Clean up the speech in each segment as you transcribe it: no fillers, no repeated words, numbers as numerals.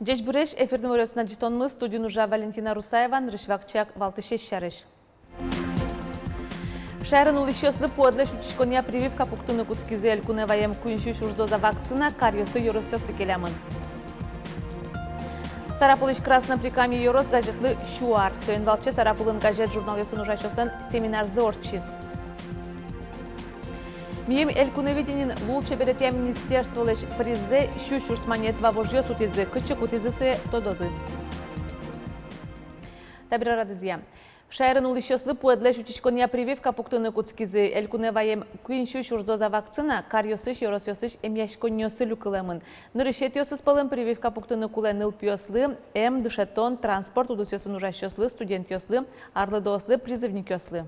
Деш буреш эфирдин өрөсүнө житонмуз студию нужа Валентина Русаева, рышвакчак Валтышеш шарыш. Шайрын улышёслы подлеш учишкония прививка пуктуны куцкизе элькуне ваем куиншу шурдоза вакцина кариосы юросёсы келямын. Сарапулыш красным приками юрос газетлы шуар. Сөйіндалчы Сарапулын газет журналесын ужачосын семинарзы орчиз. Мием элькуневиденин лул чеберетия министерство леш призе щущурс монет вавожьё сутизы, кычык утизы суе тододы. Табира радызия. Шайрын улышёслы пуэдлеш учишкония прививка пуктуны куцкизы элькуневаем куиншу шурдоза вакцина кариосыш юросёсыш эмяшконьёсы люкылемын. Нырышетёсыз пылым прививка пуктуны кулен ылпиослы, дышетон, транспорт удусёсын ужащёслы, студентёслы, арлыдослы, призывникёслы.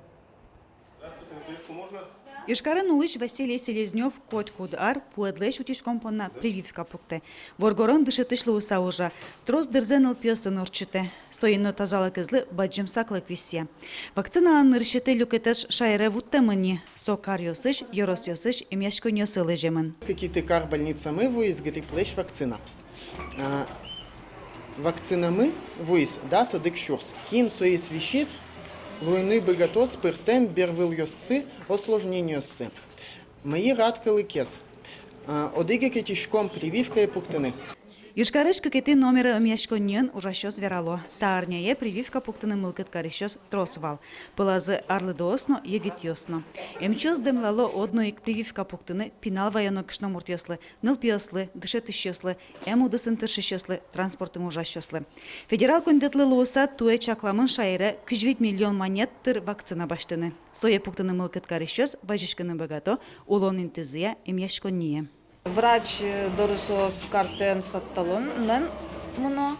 Ишкарен улыш Василий Селезнев Котькуд-Ар пуэдлеш утишкомпона прививка пукте. Воргорон дышетышлы усаужа. Трос дырзен ылпиосын орчыте. Соино тазалык излы баджым саклык висия. Вакцина нырышете люкетеш шайре вуттемыни. Со кариосыш, йоросёсыш, эмяшконьёсы лежемын. Какие-то кар больница мы выезд гриплеш вакцина. Вакцина мы выезд да садык щурс. Ким соис вещиц войны богатос пыртем бервил йоссы осложненьёсы. Мои радкалы кес. Одыге кетишком прививка и пуктыны. Ишкарыш кекети номера эмяшконьён ужащёс верало. Таарняе прививка пуктыны мылкыт карищёс тросвал. Пылазы арлыдоосно егитьёсно. Эмчёс демлало одно ик прививка пуктыны пинал вайоно кышномуртьёслы, нылпиёслы, дышетыщёслы, эмудысын тыршыщёслы, транспортым ужащёслы. Федерал комитетлы лууса туэ чакламын шайре 2 миллион монет тыр вакцина баштыны. Сое пуктыны мылкыт карищёс важишкыны богато улон интызыя эмяшконьие. Врач дорусос картен статталон нен муно.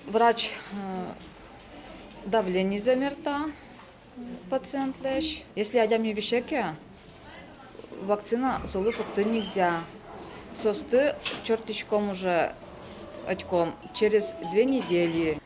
Врач давление замерта пациент лечь. Если одям не вещеке, вакцина солу пукты нельзя. Состы чертичком уже очком через 2 недели.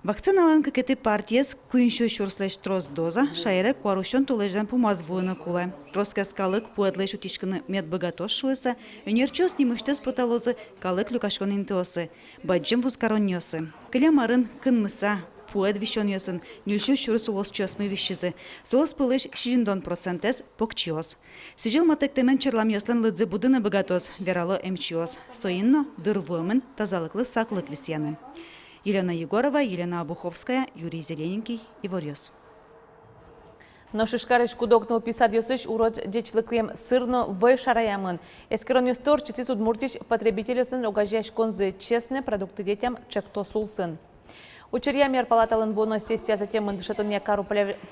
Вакциналан кекети партиес куиншу шурслеш трос доза шайре куарушон тулеждан помазвуына куле. Троскас калык пуэдлеш утишканы медбогатош шуэса, өнерчос немыштес поталозы калык люкашкон интеосы, баджим вузкароньосы. Кылямарын кынмыса, пуэд вишоньосын, нюльшу шурс улосчосмы вишизы. Соос пылыш 60% покчиос. Сижил матектемен черламьослан лыдзы будыны богатоз, верало эмчиос. Соинно дырвуэмын тазалыклы саклык висьяны. Елена Егорова, Елена Обуховская, Юрий Зелененький, Иворьёс. Но шишкарыш кудокнул писадьёсыш урод дечлыклем сырно вэй шараямын. Эскероньёстор чицис удмуртиш потребителёсын огажяш конзы честные продукты детям чекто сулсын. Учерья мер палаталын воно сессия затем мындышетон якар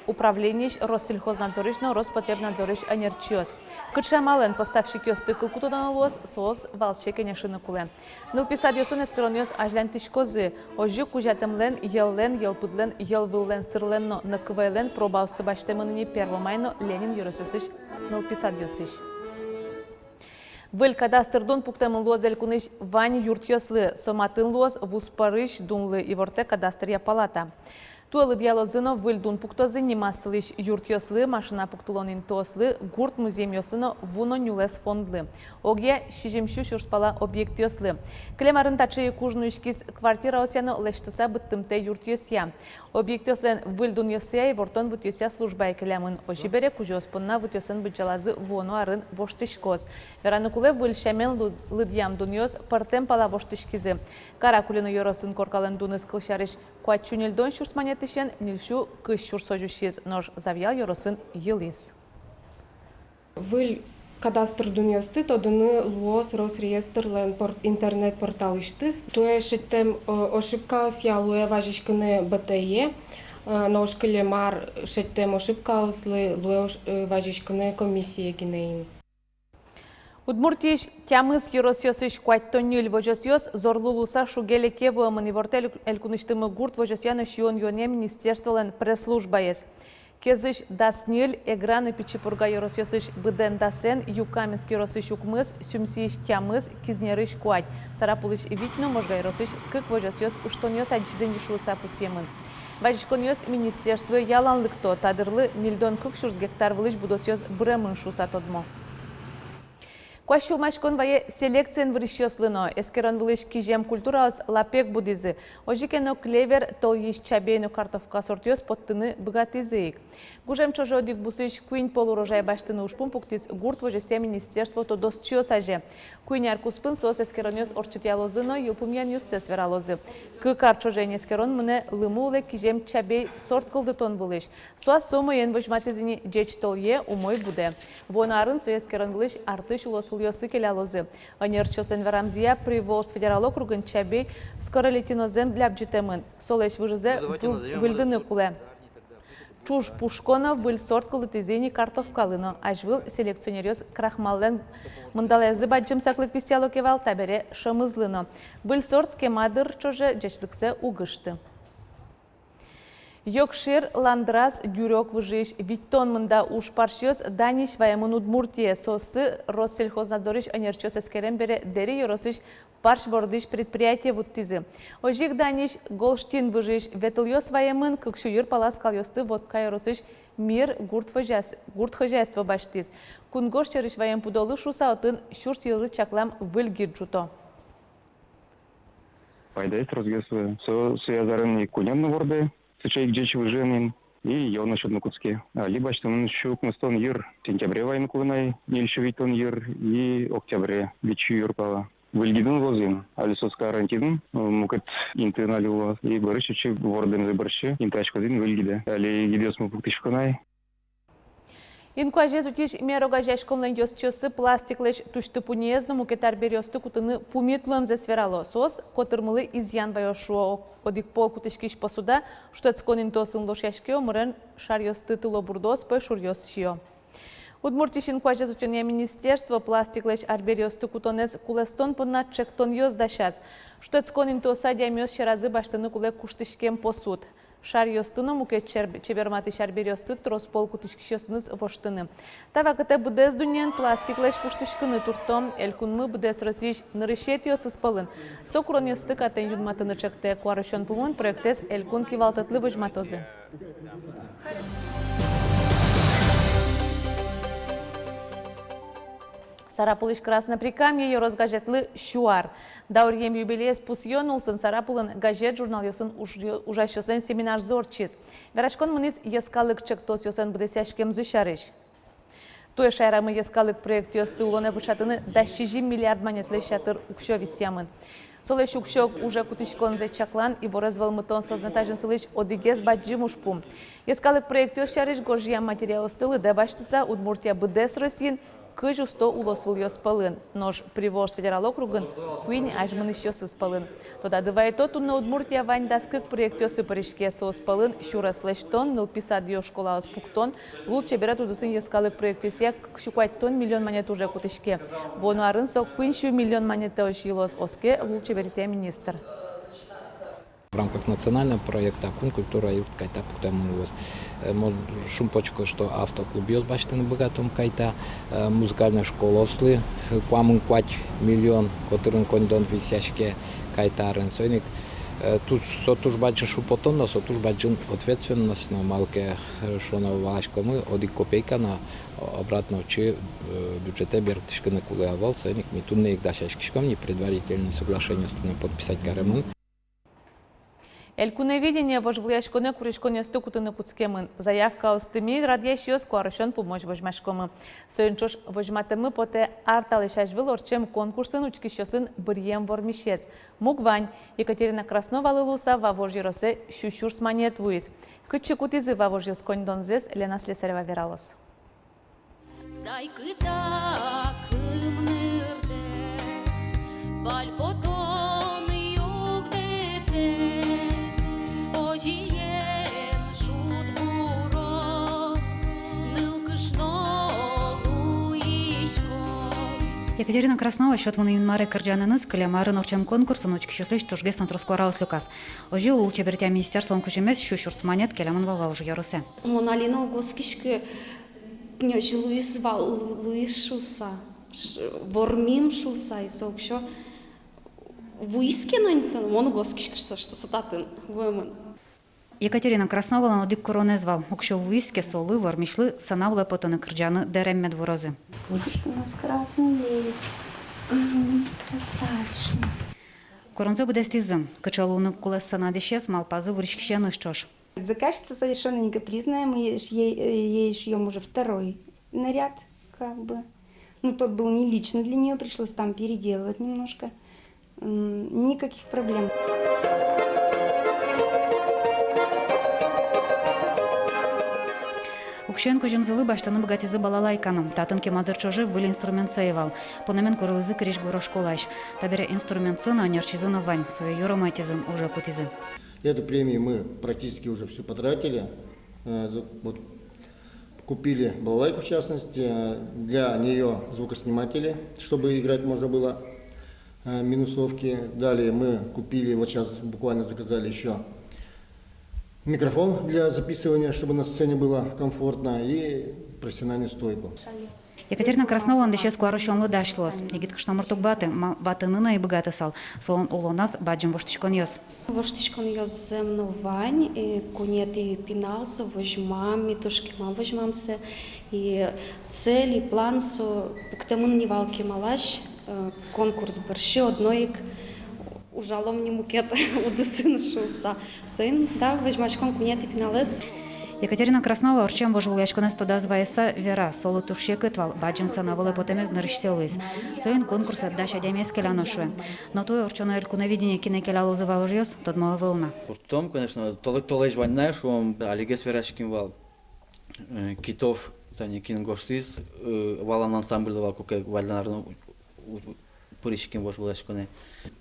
управлениш Россельхознадзоришно Роспотребнадзориш анерчиос. Кычамален поставщик ёсты кылкутодан лос соос валчекене шыны куле. Ныл писадьёсын эскероньёс ажлян тишкозы. Ожи кужатымлен, еллен, елпыдлен, елвыллен, сырленно, наквайлен пробаусы баштемыныне первомайно Ленин юросёсыш ныл писадьёсыш. Выль кадастрдун пуктемын лоз элькуныш вань юртьёслы, соматын лоз вуспарыш дунлы иворте кадастрия палата. Туэлы диалозыно выльдун пуктозы немасылыш юртьёслы, машина пуктулон интослы, гурт музейм ёслыно вуно нюлес фондлы. Огья шижимшу шурспала объект ёслы. Клемарын тачы кужну ишкиз квартира осяно лештыса быттымте юртьёсья. Объект ёслен выльдун ёсья и вортон вут ёсья служба экелямын. Ожибере кужёспонна вут ёсын бычалазы воно арын воштышкоз. Вераныкуле выль шамен лыдьям дун ёс партем пала воштышкизы. Каракулину ёросын коркален дуныс кылшарыш куачунельдон шурсманетышен нильшу кыш шурсожушиз нож завял ёросын йылис. Выль кадастр дүниесті тодыны луос Росреестрлен интернет-портал иштіз. Туе шеттем ошибка сялуе важишкыны БТЕ, но ошкыле мар шеттем ошибка ослы луе важишкыны комиссия гинейн. Удмуртиш тямыз юросьосыш куаттонюль вожосьос зорлулуса шугелеке вуамын ивортел элькуныштымы гурт вожосьяны шион йоне министерстволен пресс-служба ес. Кезыш даснил, эграны пичипурга yorosьосыш быден дасен, юкаменский yorosыш укмыз, сюмсиш тямыз, кизнерыш куать. Сарапулыш витну можга yorosыш, кык вожосьос уштоньос аджизендишу сапусьемын. Вajishkonios министерство яланлыкто тадырлы миллион 200 гектар вылыш будосьос бремын шусатодмо. Куашулмашкон вае селекциен врыщослыно, эскерон вылыш кижем культураос лапек будизы. Ожикено клевер толйиш чабейну картовка сортьос подтыны богатызыик. Гужем чожодик бусыш куинь полурожай баштыны ушпун пуктиз гурт вожесе министерство то досчиос аже. Куиняр куспын сос эскерониос орчитялозыно юпумьян юссе свералозы. Кыкар чожен эскерон мыне лымуле кижем чабей сорт кылдытон вылыш. Суа сомо ен вожматызыни джеч толе умой буде. Вонарын со эскерон вылыш артыш улосулёсы келялозы. Анерчосен варамзия привоз федерал округын чабей скоро летинозем для бджитемын. Солеш выжызе выльдыны куле. Чуж пушконов был сорт кылытызыни картовкалыно. Ажвыл селекционерёс крахмаллен мындалезы баджым саклык писяло кевал табере шамызлыно. Был сорт кемадыр чоже джечлыксе угышты. Йокшир ландрас дюрек выжиш виттон мында уж паршиос даниш ваемын Удмуртия сосы Россельхознадзориш анерчос эскерен бере дери yorosыш парш бордыш предприятие вуттизы. Ожик даниш Голштин выжиш ветыльос ваемын кыкшуюр паласкал йосты водка yorosыш мир гурт хозяйство баштиз. Кунгош черыш ваем пудолы шуса отын шурс йылы чаклам выльгиджуто. Пайдайс разгесвы. Суязарын и кунемны ворды. Сычай гджеч выженин и явно шедно куцке. Либо что он щук мстон юр сентябре войны кулынай, нельшевитон юр и октябре бичу юр пала. Выльгидын возин, алисос карантин, мукет интеналюла и барышичи ворден забарши, интачкозин выльгиде. Али гидес му пуктишконай. Инкуажез утиш мерога жашконлен йосчосы пластиклеш тушты пунезну мукетар берёсты кутыны пумитлуем засверало. Сос котырмылы изян байошуо одик пол кутышкиш посуда, штецконин тосын лошашкео мурен шарьосты тыло бурдос пэ шурьосшио. Удмуртишин куажез утюне министерство пластиклеш арберёсты кутонез кулестон пына чектон йоз дашаз. Штецконин тоса дямёс шеразы баштыны куле куштышкем посуд. Шарьостыны мукет чеберматы шарберёсты троспол кутышкишёсыныз воштыны. Тава кыте будез дуньян пластиклеш куштышкыны туртом, элькунмы будез росиш нырышет ёсыз пылын. Сокурон ёсты катен юдматыны чекте куарышон пумун проектес элькун кивалтатлы вожматозы. Сарапулыш Красноприкамье йорос газетлы шуар. Даурьем юбилеес пусьёнулсын Сарапулын газет журнал ёсын ужащослен семинар зорчиз. Верашкон мыныз ескалык чектос ёсын бдесяшкем зышарыш. Туе шайрамы ескалык проект ёсты улоне пучатыны дащижи миллиард монетлы шатыр укшо висямын. Солеш укшо уже кутышкон зачаклан и воразвал мытон сознатажен сылыш одигез баджим ушпум. Ескалык проект ёшарыш гожья материал стылы дебаштыса Удмуртия бдес Россин кыжу 100 улосвыл ёспалын. Нож привоз федерал округын куин ажмыныш ёсыспалын. Тода дывай тотунна Удмуртия вань даскык проект ёсы паришке сооспалын шураслештон, нылписад ё школа оспуктон, лучше берет удысын ескалык проект ёсяк щукуать миллион монет уже кутышке. Вону арынсо куиншу миллион монет ошилос оске лучше берете министр. В рамках национального проекта «Кун культура юрт кайта пуктамуз». Шумпочко, что автоклуб ёс баштын богатом кайта, музыкальная школа ослы, куамын куать миллион, которым кондон висяшке кайтарен. Сойник тут сотуж баджи шупотон, но сотуж баджин ответственность на малке шона валашко мы одик копейка на обратно чи бюджете бертышка на кулеавал. Сойник ми тут не их дашашкишком, не предварительное соглашение с подписать каремын. Элькуневидение вожвлияшконе куришконе стукутыны куцкемын. Заявка остыми радьящиос куарышон помощь вожмашкомы. Сойнчош вожматымы поте арталышашвыл орчем конкурсын учкищосын бірьем вормишез. Мугвань Екатерина Краснова лылуса вавожиросе щущурс монет вуиз. Кычы кутизы вавожиос коньдонзес Лена Слесарева вералос. Екатерина Краснова счет мунин маре кырджаныныз кылямары новчам конкурсын учкишосыш тужгесан троскуараус люкас. Ожи ул чебертя министерством кучемес шушурс монет келямын валва уже ярусе. Моналина госкишки пнёч Луис шуса. Вормим шуса и сокшо. Вуиске нанесан, он госкишки что сататын вомен. Екатерина Краснова ланодик коронезвал. Укшо вуиске солы вормишлы санавлы потаны кырджаны дерем дворозы. Видишь, у нас красный левец. Красавишна. Коронзы бедестизм. Качалуны кулес санадищес малпазы вуришкищены шчош. Заказчица совершенно не капризная, мы ей шьем уже второй наряд, как бы. Ну, тот был не лично для нее, пришлось там переделывать немножко. Никаких проблем. Укшен кожемзылы баштаны богатизы балалайканым. Татын кемадыр чожи выли инструмент сейвал. Пономен курылызы криш горошколаш. Табере инструмент сына нерчизына вань. Свои юроматизм уже путизы. Эту премию мы практически уже все потратили. Вот, купили балалайку, в частности, для нее звукосниматели, чтобы играть можно было минусовки. Далее мы купили, вот сейчас буквально заказали еще микрофон для записывания, чтобы на сцене было комфортно, и профессиональную стойку. Екатерина Краснова андеше скуарушонлы дашлос. Егит кыштамыртук баты, ватынына и богаты сал. Солон улонас баджим воштичкон йос. Воштичкон йос земновань, и кунет и пиналсо, возьмам, и тушки мам возьмамся, и цель, и план, пуктемын невалки малаш, конкурс борщи, одноик, ужалом не мукет, удысын шуса. Сын, да, возьмачкон кунет и пиналес. Екатерина Краснова орчем вожил яшконес тода звайса вера, соло турше кытвал, баджим санавалы потемез нырышселыз. Соин конкурс отдача демес келяношуе. Но той орчоно элькуновидение кинекеляло завалжьёс, тот мало волна. Потом, конечно, толej ванная, что он алигес верашкин вал китов, тани кингоштис, валан ансамбль давал, как вальнарно пуришкин вож валашконе,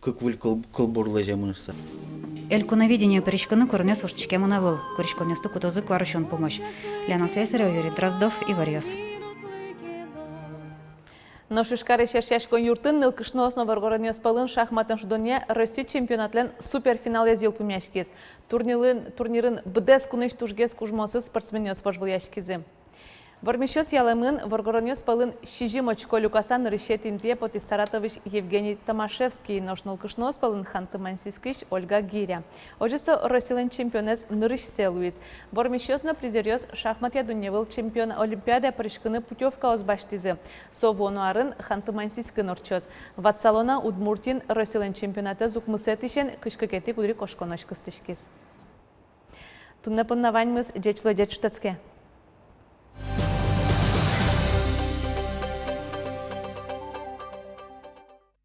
как выль колбурлы жемунса. Элькуновидение перечканы корнес воштичке монавыл, коричконесту кутозы кварущон помощь. Лена Слесарев, Юрий Дроздов и Варьёс. Но шишкары шершашкон юртын нылкышны основа спалын шахматын шудоне Россия чемпионатлен суперфинал язил пумяшкез. Турнирын бдес куныш тужгез кужмосы спортсменёс вожвыл яшкизы. Вормишёс ялымын Воргоронёс палын шижим очко люкасан решетинде поти Саратович Евгений Томашевский ношнул кышнос палын Ханты-Мансийскиш Ольга Гиря. Ожесо Россилен чемпионез нырыш селуиз. Вормишёс на призерёс шахмат ядуневыл чемпион Олимпиада прышкыны путевка озбаштизы. Совону арын Ханты-Мансийский норчёс. Ватсалона Удмуртин Россилен чемпионаты зукмысетишен кышкыкети кудри кошконош кыстышкиз. Туннепын наваньмыз жечло дечштацке.